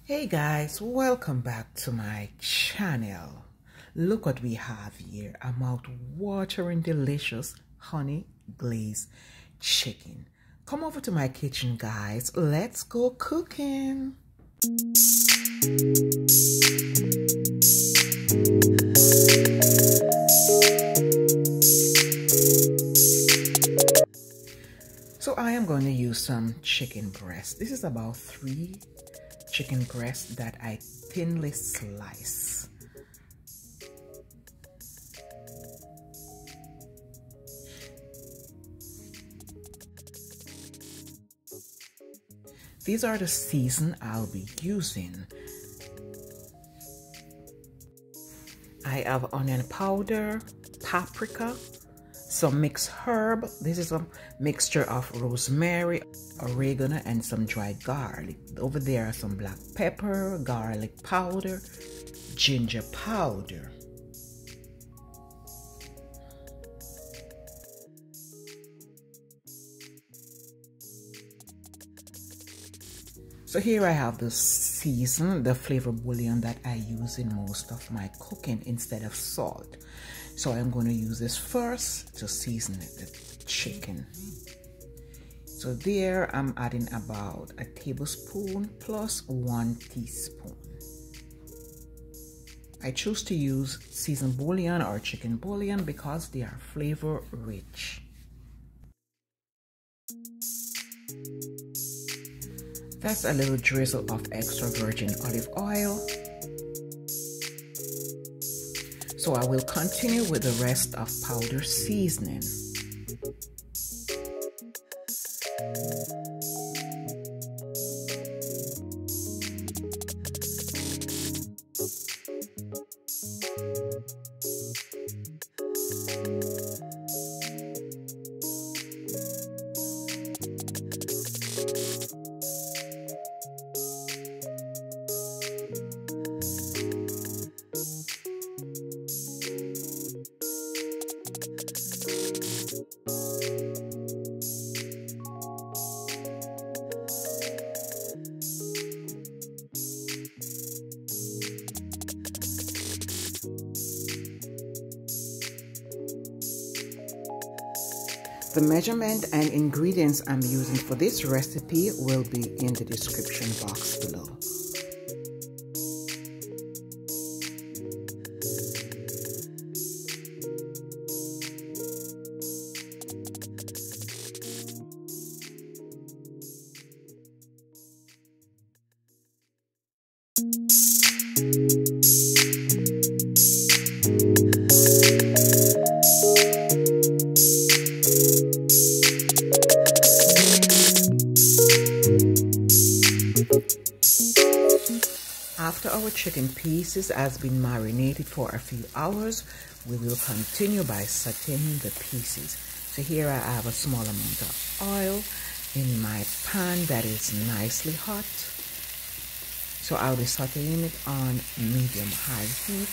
Hey guys, welcome back to my channel. Look what we have here, a mouth-watering delicious honey glaze chicken. Come over to my kitchen guys, let's go cooking. So I am going to use some chicken breast. This is about 3 chicken breasts that I thinly slice. These are the season I'll be using. I have onion powder, paprika, some mixed herb. This is a mixture of rosemary, oregano, and some dried garlic. Over there are some black pepper, garlic powder, ginger powder. So here I have the the flavor bouillon that I use in most of my cooking instead of salt. So I'm going to use this first to season the chicken. So there I'm adding about a tablespoon plus 1 teaspoon. I choose to use seasoned bouillon or chicken bouillon because they are flavor rich. That's a little drizzle of extra virgin olive oil. So I will continue with the rest of powder seasoning. The measurement and ingredients I'm using for this recipe will be in the description box below. After our chicken pieces has been marinated for a few hours, we will continue by sauteing the pieces. So here I have a small amount of oil in my pan that is nicely hot. So I'll be sauteing it on medium-high heat.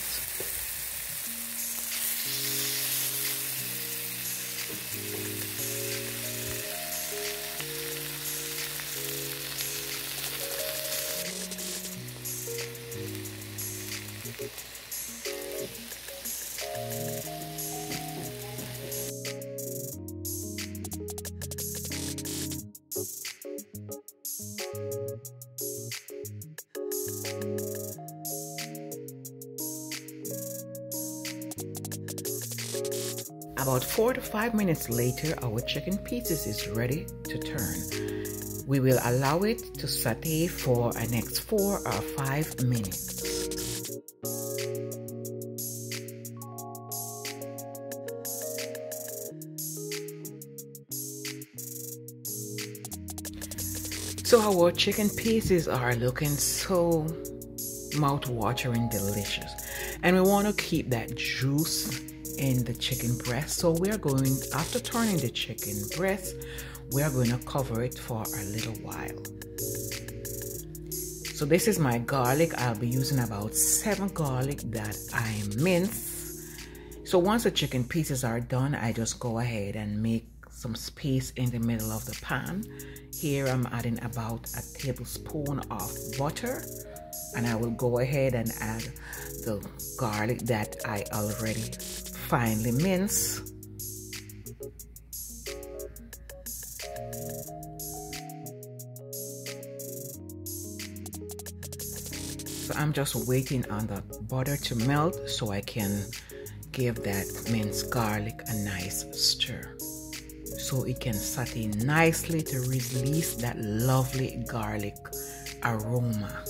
About 4 to 5 minutes later, our chicken pieces is ready to turn. We will allow it to saute for the next 4 or 5 minutes. So our chicken pieces are looking so mouth-watering delicious, and we want to keep that juice in the chicken breast. So we are going, after turning the chicken breast, we are going to cover it for a little while. So this is my garlic. I'll be using about 7 garlic that I mince. So once the chicken pieces are done, I just go ahead and make some space in the middle of the pan. Here I'm adding about a tablespoon of butter. And I will go ahead and add the garlic that I already finely minced. So I'm just waiting on the butter to melt so I can give that minced garlic a nice stir, so it can saute nicely to release that lovely garlic aroma.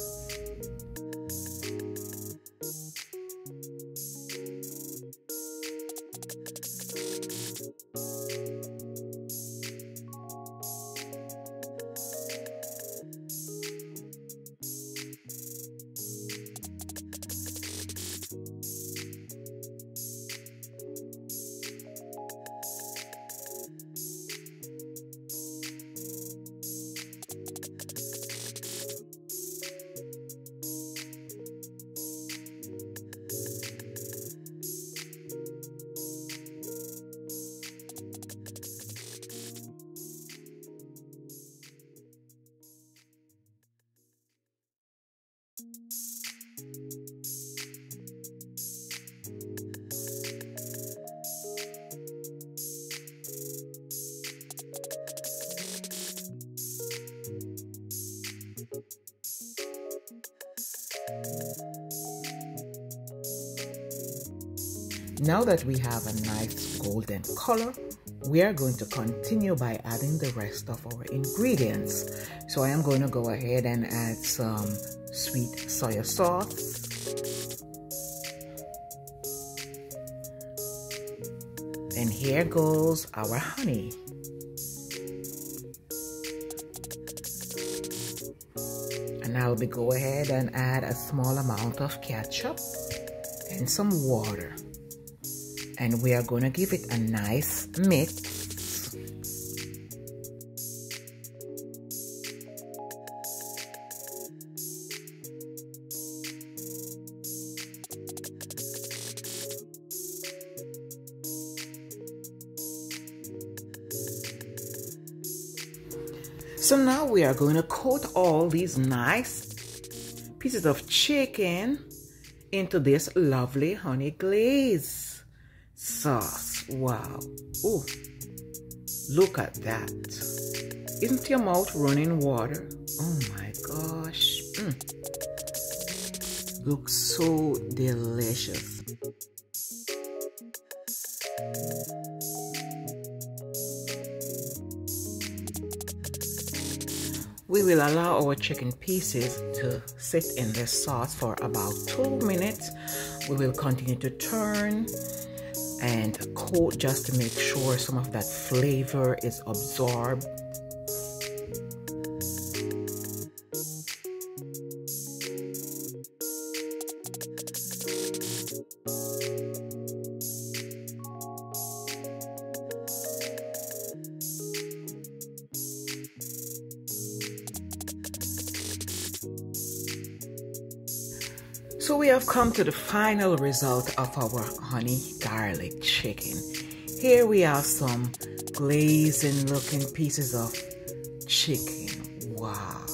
Now that we have a nice golden color, we are going to continue by adding the rest of our ingredients. So I am going to go ahead and add some sweet soy sauce, and here goes our honey. And I'll be go ahead and add a small amount of ketchup and some water. And we are going to give it a nice mix. So now we are going to coat all these nice pieces of chicken into this lovely honey glaze sauce. Wow. Oh, look at that. Isn't your mouth running water? Oh my gosh. Looks so delicious. We will allow our chicken pieces to sit in this sauce for about 2 minutes. We will continue to turn and coat just to make sure some of that flavor is absorbed. So we have come to the final result of our honey garlic chicken. Here we have some glazing looking pieces of chicken. Wow.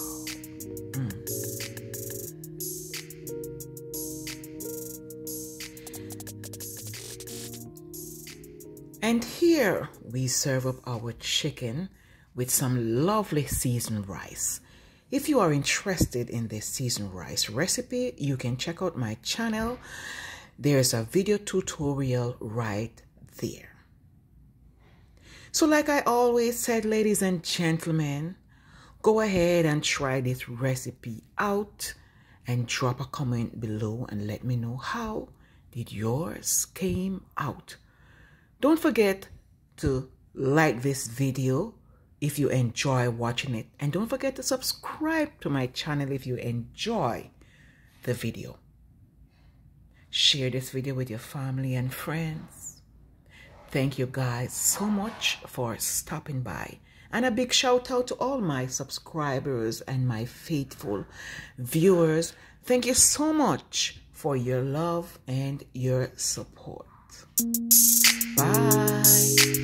And here we serve up our chicken with some lovely seasoned rice. If you are interested in this seasoned rice recipe, you can check out my channel. There's a video tutorial right there. So like I always said, ladies and gentlemen, go ahead and try this recipe out and drop a comment below and let me know how did yours came out. Don't forget to like this video if you enjoy watching it, and don't forget to subscribe to my channel if you enjoy the video. Share this video with your family and friends. Thank you guys so much for stopping by, and a big shout out to all my subscribers and my faithful viewers. Thank you so much for your love and your support. Bye.